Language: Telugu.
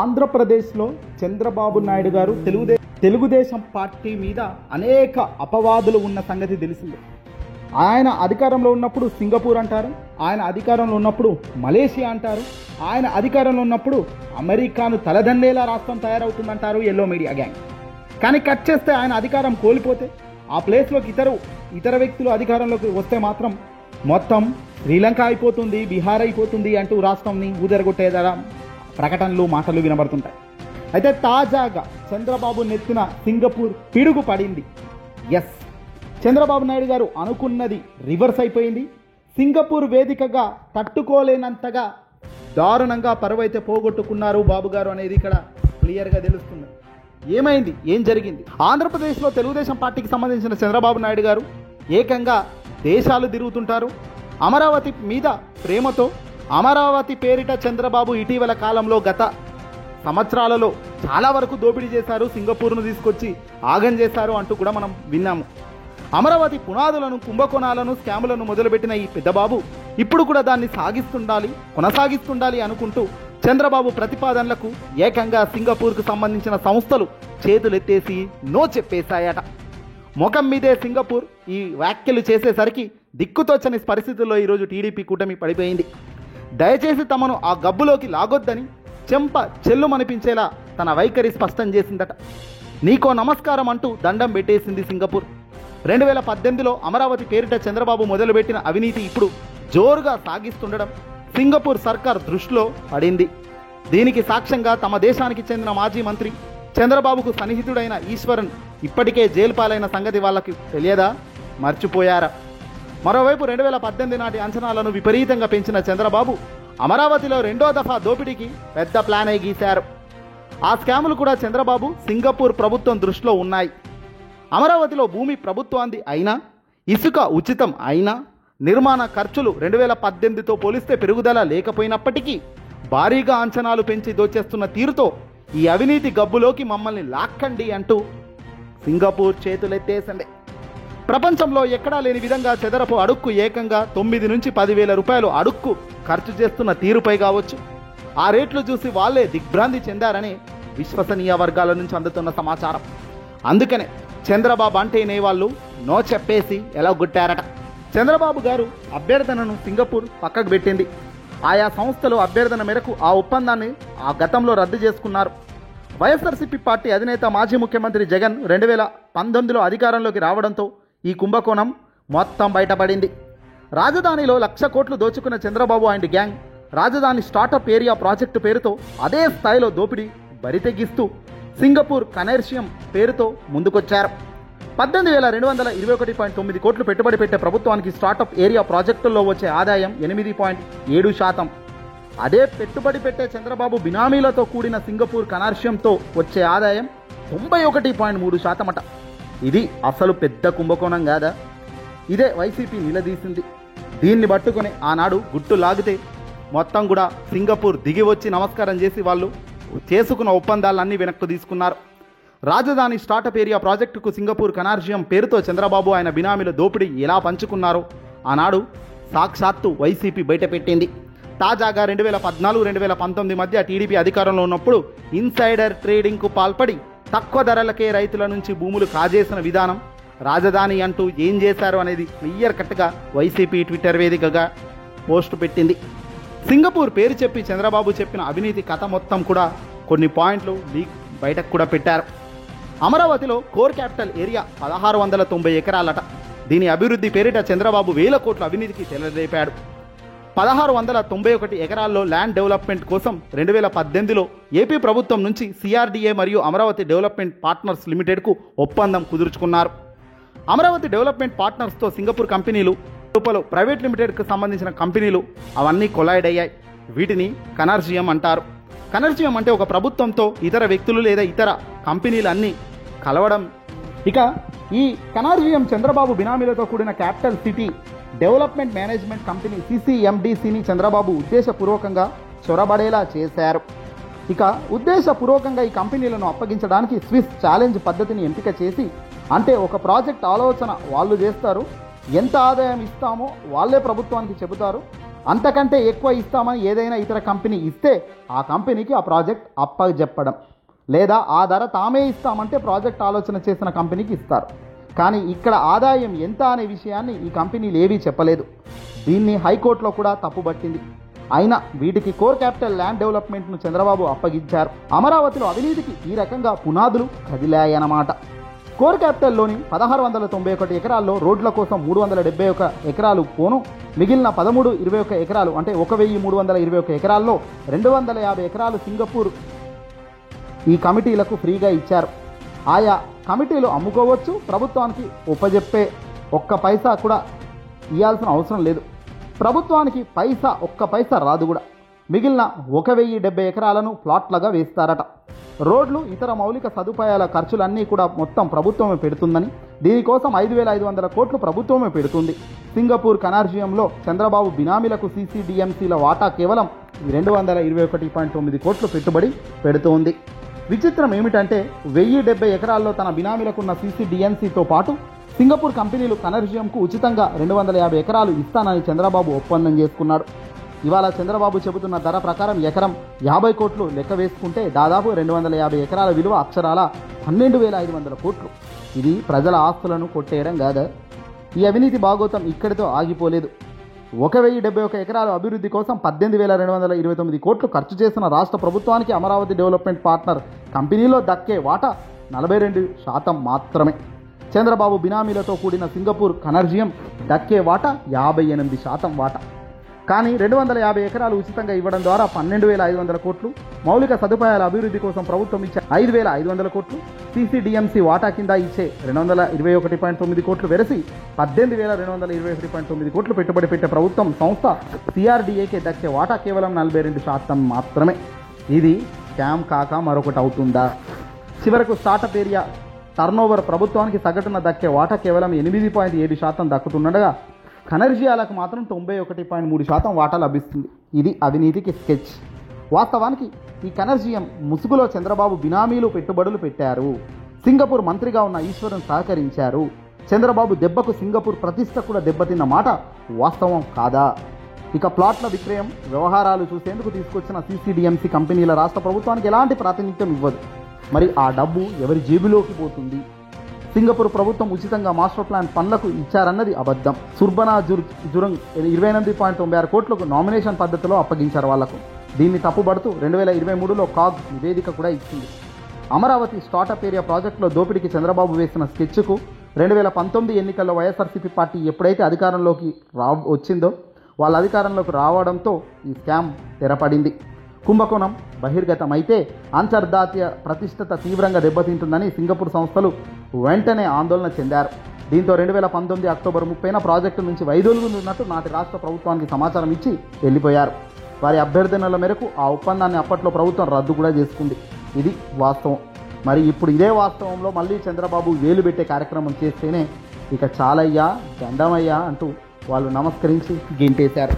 ఆంధ్రప్రదేశ్లో చంద్రబాబు నాయుడు గారు తెలుగుదేశం పార్టీ మీద అనేక అపవాదులు ఉన్న సంగతి తెలిసిందే. ఆయన అధికారంలో ఉన్నప్పుడు సింగపూర్ అంటారు, ఆయన అధికారంలో ఉన్నప్పుడు మలేషియా అంటారు, ఆయన అధికారంలో ఉన్నప్పుడు అమెరికాను తలదన్నేలా రాష్ట్రం తయారవుతుందంటారు ఎల్లో మీడియా గ్యాంగ్. కానీ కట్ చేస్తే ఆయన అధికారం కోల్పోతే ఆ ప్లేస్లోకి ఇతర వ్యక్తులు అధికారంలోకి వస్తే మాత్రం మొత్తం శ్రీలంక అయిపోతుంది, బీహార్ అయిపోతుంది అంటూ రాష్ట్రాన్ని ఊదరగొట్టేదరా ప్రకటనలు మాటలు వినబడుతుంటాయి. అయితే తాజాగా చంద్రబాబు నెత్తిన సింగపూర్ పిడుగు పడింది. ఎస్, చంద్రబాబు నాయుడు గారు అనుకున్నది రివర్స్ అయిపోయింది. సింగపూర్ వేదికగా తట్టుకోలేనంతగా దారుణంగా పరువైతే పోగొట్టుకున్నారు బాబు గారు అనేది ఇక్కడ క్లియర్గా తెలుస్తుంది. ఏమైంది, ఏం జరిగింది? ఆంధ్రప్రదేశ్లో తెలుగుదేశం పార్టీకి సంబంధించిన చంద్రబాబు నాయుడు గారు ఏకంగా దేశాలు తిరుగుతుంటారు. అమరావతి మీద ప్రేమతో అమరావతి పేరిట చంద్రబాబు ఇటీవల కాలంలో గత సంవత్సరాలలో చాలా వరకు దోపిడీ చేశారు, సింగపూర్ను తీసుకొచ్చి ఆగం చేశారు అంటూ కూడా మనం విన్నాము. అమరావతి పునాదులను, కుంభకోణాలను, స్కాములను మొదలుపెట్టిన ఈ పెద్దబాబు ఇప్పుడు కూడా దాన్ని కొనసాగిస్తుండాలి అనుకుంటూ చంద్రబాబు ప్రతిపాదనలకు ఏకంగా సింగపూర్కు సంబంధించిన సంస్థలు చేతులెత్తేసి నో చెప్పేశాయట. ముఖం మీదే సింగపూర్ ఈ వ్యాఖ్యలు చేసేసరికి దిక్కుతోచని పరిస్థితుల్లో ఈరోజు టీడీపీ కూటమి పడిపోయింది. దయచేసి తమను ఆ గబ్బులోకి లాగొద్దని చెంప చెల్లుమనిపించేలా తన వైఖరి స్పష్టం చేసిందట. నీకో నమస్కారం అంటూ దండం పెట్టేసింది సింగపూర్. 2018లో అమరావతి పేరిట చంద్రబాబు మొదలుపెట్టిన అవినీతి ఇప్పుడు జోరుగా సాగిస్తుండడం సింగపూర్ సర్కార్ దృష్టిలో పడింది. దీనికి సాక్ష్యంగా తమ దేశానికి చెందిన మాజీ మంత్రి, చంద్రబాబుకు సన్నిహితుడైన ఈశ్వరన్ ఇప్పటికే జైలు పాలైన సంగతి వాళ్ళకి తెలియదా? మర్చిపోయారా? మరోవైపు 2018 నాటి అంచనాలను విపరీతంగా పెంచిన చంద్రబాబు అమరావతిలో రెండో దఫా దోపిడీకి పెద్ద ప్లానే గీశారు. ఆ స్కాములు కూడా చంద్రబాబు, సింగపూర్ ప్రభుత్వం దృష్టిలో ఉన్నాయి. అమరావతిలో భూమి ప్రభుత్వాంది అయినా, ఇసుక ఉచితం అయినా, నిర్మాణ ఖర్చులు 2018తో పోలిస్తే పెరుగుదల లేకపోయినప్పటికీ భారీగా అంచనాలు పెంచి దోచేస్తున్న తీరుతో ఈ అవినీతి గబ్బులోకి మమ్మల్ని లాక్కండి అంటూ సింగపూర్ చేతులెత్తేసింది. ప్రపంచంలో ఎక్కడా లేని విధంగా చదరపు అడుక్కు ఏకంగా 9 నుంచి 10,000 రూపాయలు అడుక్కు ఖర్చు చేస్తున్న తీరుపై కావచ్చు, ఆ రేట్లు చూసి వాళ్ళే దిగ్భ్రాంతి చెందారని విశ్వసనీయ వర్గాల నుంచి అందుతున్న సమాచారం. అందుకనే చంద్రబాబు అంటేనే వాళ్ళు నో చెప్పేసి ఎలా గుట్టారట. చంద్రబాబు గారు అభ్యర్థనను సింగపూర్ పక్కకు పెట్టింది. ఆయా సంస్థలు అభ్యర్థన మేరకు ఆ ఒప్పందాన్ని ఆ గతంలో రద్దు చేసుకున్నారు. వైఎస్ఆర్సీపీ పార్టీ అధినేత మాజీ ముఖ్యమంత్రి జగన్ 2019లో అధికారంలోకి రావడంతో ఈ కుంభకోణం మొత్తం బయటపడింది. రాజధానిలో 1,00,000 కోట్లు దోచుకున్న చంద్రబాబు అండ్ గ్యాంగ్ రాజధాని స్టార్టప్ ఏరియా ప్రాజెక్టు పేరుతో అదే స్థాయిలో దోపిడీ బరితెగిస్తూ సింగపూర్ కన్సార్టియం పేరుతో ముందుకొచ్చారు. 18,221.9 కోట్లు పెట్టుబడి పెట్టే ప్రభుత్వానికి స్టార్టప్ ఏరియా ప్రాజెక్టుల్లో వచ్చే ఆదాయం 8.7%. అదే పెట్టుబడి పెట్టే చంద్రబాబు బినామీలతో కూడిన సింగపూర్ కన్సార్టియంతో వచ్చే ఆదాయం 91.3% అట. ఇది అసలు పెద్ద కుంభకోణం కాదా? ఇదే వైసీపీ నిలదీసింది. దీన్ని పట్టుకొని ఆనాడు గుట్టు లాగితే మొత్తం కూడా సింగపూర్ దిగి వచ్చి నమస్కారం చేసి వాళ్ళు చేసుకున్న ఒప్పందాలన్నీ వెనక్కు తీసుకున్నారు. రాజధాని స్టార్టప్ ఏరియా ప్రాజెక్టుకు సింగపూర్ కన్సార్టియం పేరుతో చంద్రబాబు ఆయన బినామీల దోపిడీ ఎలా పంచుకున్నారో ఆనాడు సాక్షాత్తు వైసీపీ బయటపెట్టింది. తాజాగా 2014-2019 మధ్య టీడీపీ అధికారంలో ఉన్నప్పుడు ఇన్సైడర్ ట్రేడింగ్కు పాల్పడి తక్కువ ధరలకే రైతుల నుంచి భూములు కాజేసిన విధానం, రాజధాని అంటూ ఏం చేశారు అనేది క్లియర్ కట్గా వైసీపీ ట్విట్టర్ వేదికగా పోస్టు పెట్టింది. సింగపూర్ పేరు చెప్పి చంద్రబాబు చెప్పిన అవినీతి కథ మొత్తం కూడా కొన్ని పాయింట్లు లీక్ బయటకు కూడా పెట్టారు. అమరావతిలో కోర్ క్యాపిటల్ ఏరియా 1,690 ఎకరాలట. దీని అభివృద్ధి పేరిట చంద్రబాబు 1,000 కోట్ల అవినీతికి తెరలేపాడు. 1,691 ఎకరాల్లో ల్యాండ్ డెవలప్మెంట్ కోసం 2018లో ఏపీ ప్రభుత్వం నుంచి సిఆర్డీఏ మరియు అమరావతి డెవలప్మెంట్ పార్ట్నర్స్ లిమిటెడ్కు ఒప్పందం కుదుర్చుకున్నారు. అమరావతి డెవలప్మెంట్ పార్ట్నర్స్తో సింగపూర్ కంపెనీలు, ప్రైవేట్ లిమిటెడ్కు సంబంధించిన కంపెనీలు అవన్నీ కొలైడ్ అయ్యాయి. వీటిని కన్సార్టియం అంటారు. కన్సార్టియం అంటే ఒక ప్రభుత్వంతో ఇతర వ్యక్తులు లేదా ఇతర కంపెనీలు అన్నీ కలవడం. ఇక ఈ కన్సార్టియం చంద్రబాబు బినామీలతో కూడిన capital city development management company CCMDCని చంద్రబాబు ఉద్దేశపూర్వకంగా చొరబడేలా చేశారు. ఇక ఉద్దేశపూర్వకంగా ఈ కంపెనీలను అప్పగించడానికి స్విస్ ఛాలెంజ్ పద్ధతిని ఎంపిక చేసి, అంటే ఒక ప్రాజెక్ట్ ఆలోచన వాళ్ళు చేస్తారు, ఎంత ఆదాయం ఇస్తామో వాళ్ళే ప్రభుత్వానికి చెబుతారు, అంతకంటే ఎక్కువ ఇస్తామని ఏదైనా ఇతర కంపెనీ ఇస్తే ఆ కంపెనీకి ఆ ప్రాజెక్ట్ అప్పచెప్పడం, లేదా ఆ ధర తామే ఇస్తామంటే ప్రాజెక్ట్ ఆలోచన చేసిన కంపెనీకి ఇస్తారు. కానీ ఇక్కడ ఆదాయం ఎంత అనే విషయాన్ని ఈ కంపెనీలు ఏవీ చెప్పలేదు. దీన్ని హైకోర్టులో కూడా తప్పుబట్టింది. అయినా వీటికి కోర్ క్యాపిటల్ ల్యాండ్ డెవలప్మెంట్ను చంద్రబాబు అప్పగించారు. అమరావతిలో అవినీతికి ఈ రకంగా పునాదులు కదిలాయన్నమాట. కోర్ క్యాపిటల్లోని 1691 ఎకరాల్లో రోడ్ల కోసం 371 ఎకరాలు పోను, మిగిలిన 1321 ఎకరాలు అంటే 1321 ఎకరాల్లో 250 ఎకరాలు సింగపూర్ ఈ కమిటీలకు ఫ్రీగా ఇచ్చారు. ఆయా కమిటీలు అమ్ముకోవచ్చు, ప్రభుత్వానికి ఉపజెప్పే ఒక్క పైసా కూడా ఇవ్వాల్సిన అవసరం లేదు. ప్రభుత్వానికి ఒక్క పైసా రాదు కూడా. మిగిలిన 1070 ఎకరాలను ప్లాట్లుగా వేస్తారట. రోడ్లు ఇతర మౌలిక సదుపాయాల ఖర్చులన్నీ కూడా మొత్తం ప్రభుత్వమే పెడుతుందని, దీనికోసం 5,500 కోట్లు ప్రభుత్వమే పెడుతుంది. సింగపూర్ కనార్జియంలో చంద్రబాబు బినామీలకు CCDMCల వాటా కేవలం 221.9 కోట్లు పెట్టుబడి పెడుతోంది. విచిత్రం ఏమిటంటే 1070 ఎకరాల్లో తన బినామీలకున్న CCDMCతో పాటు సింగపూర్ కంపెనీలు కనార్జియంకు ఉచితంగా 250 ఎకరాలు ఇస్తానని చంద్రబాబు ఒప్పందం చేసుకున్నాడు. ఇవాళ చంద్రబాబు చెబుతున్న ధర ప్రకారం ఎకరం 50 కోట్లు లెక్క వేసుకుంటే దాదాపు 250 ఎకరాల విలువ అక్షరాల 12,500 కోట్లు. ఇది ప్రజల ఆస్తులను కొట్టేయడం కాదా? ఈ అవినీతి భాగోతం ఇక్కడితో ఆగిపోలేదు. 1071 ఎకరాల అభివృద్ధి కోసం 18,229 కోట్లు ఖర్చు చేసిన రాష్ట్ర ప్రభుత్వానికి అమరావతి డెవలప్మెంట్ పార్ట్నర్ కంపెనీలో దక్కే వాటా 42% మాత్రమే. చంద్రబాబు బినామీలతో కూడిన సింగపూర్ కనార్జియం దక్కే వాటా 58% వాటా. కానీ 250 ఎకరాలు ఉచితంగా ఇవ్వడం ద్వారా 12,500 కోట్లు, మౌలిక సదుపాయాల అభివృద్ధి కోసం ప్రభుత్వం ఇచ్చే 5,500 కోట్లు, CCDMC వాటా కింద ఇచ్చే 221.9 కోట్లు వెరసి 18,221.9 కోట్లు పెట్టుబడి పెట్టే ప్రభుత్వం సంస్థ CRDAకి దక్కే వాటా కేవలం 42% మాత్రమే. ఇది స్కామ్ కాక మరొకటి అవుతుందా? చివరకు స్టార్టప్ ఏరియా టర్నోవర్ ప్రభుత్వానికి సగటున దక్కే వాటా కేవలం 8.7% దక్కుతుండగా కనర్జియాలకు మాత్రం 91.3% వాటా లభిస్తుంది. ఇది అవినీతికి స్కెచ్. వాస్తవానికి ఈ కనర్జియం ముసుగులో చంద్రబాబు బినామీలు పెట్టుబడులు పెట్టారు. సింగపూర్ మంత్రిగా ఉన్న ఈశ్వరన్ సహకరించారు. చంద్రబాబు దెబ్బకు సింగపూర్ ప్రతిష్ట కూడా దెబ్బతిన్న మాట వాస్తవం కాదా? ఇక ప్లాట్ల విక్రయం వ్యవహారాలు చూసేందుకు తీసుకొచ్చిన CCDMC కంపెనీల రాష్ట్ర ప్రభుత్వానికి ఎలాంటి ప్రాతినిధ్యం ఇవ్వదు. మరి ఆ డబ్బు ఎవరి జేబులోకి పోతుంది? సింగపూర్ ప్రభుత్వం ఉచితంగా మాస్టర్ ప్లాన్ పనులకు ఇచ్చారన్నది అబద్ధం. సుర్బనా జురంగ్ 28.96 కోట్లకు నామినేషన్ పద్ధతిలో అప్పగించారు వాళ్లకు. దీన్ని తప్పుబడుతూ 2023లో కాగ్ నివేదిక కూడా ఇచ్చింది. అమరావతి స్టార్టప్ ఏరియా ప్రాజెక్టులో దోపిడీకి చంద్రబాబు వేసిన స్కెచ్కు 2019 ఎన్నికల్లో వైఎస్ఆర్సీపీ పార్టీ ఎప్పుడైతే అధికారంలోకి వచ్చిందో వాళ్ళ అధికారంలోకి రావడంతో ఈ స్కామ్ తెరపడింది. కుంభకోణం బహిర్గతమైతే అంతర్జాతీయ ప్రతిష్టత తీవ్రంగా దెబ్బతింటుందని సింగపూర్ సంస్థలు వెంటనే ఆందోళన చెందారు. దీంతో 2019 అక్టోబర్ 30న ప్రాజెక్టు నుంచి వైదొలుగుతున్నట్టు నాటి రాష్ట్ర ప్రభుత్వానికి సమాచారం ఇచ్చి వెళ్ళిపోయారు. వారి అభ్యర్థనల మేరకు ఆ ఒప్పందాన్ని అప్పట్లో ప్రభుత్వం రద్దు కూడా చేసుకుంది. ఇది వాస్తవం. మరి ఇప్పుడు ఇదే వాస్తవంలో మళ్ళీ చంద్రబాబు వేలు పెట్టే కార్యక్రమం చేస్తేనే ఇక చాలయ్యా దండమయ్యా అంటూ వాళ్ళు నమస్కరించి గెంటేశారు.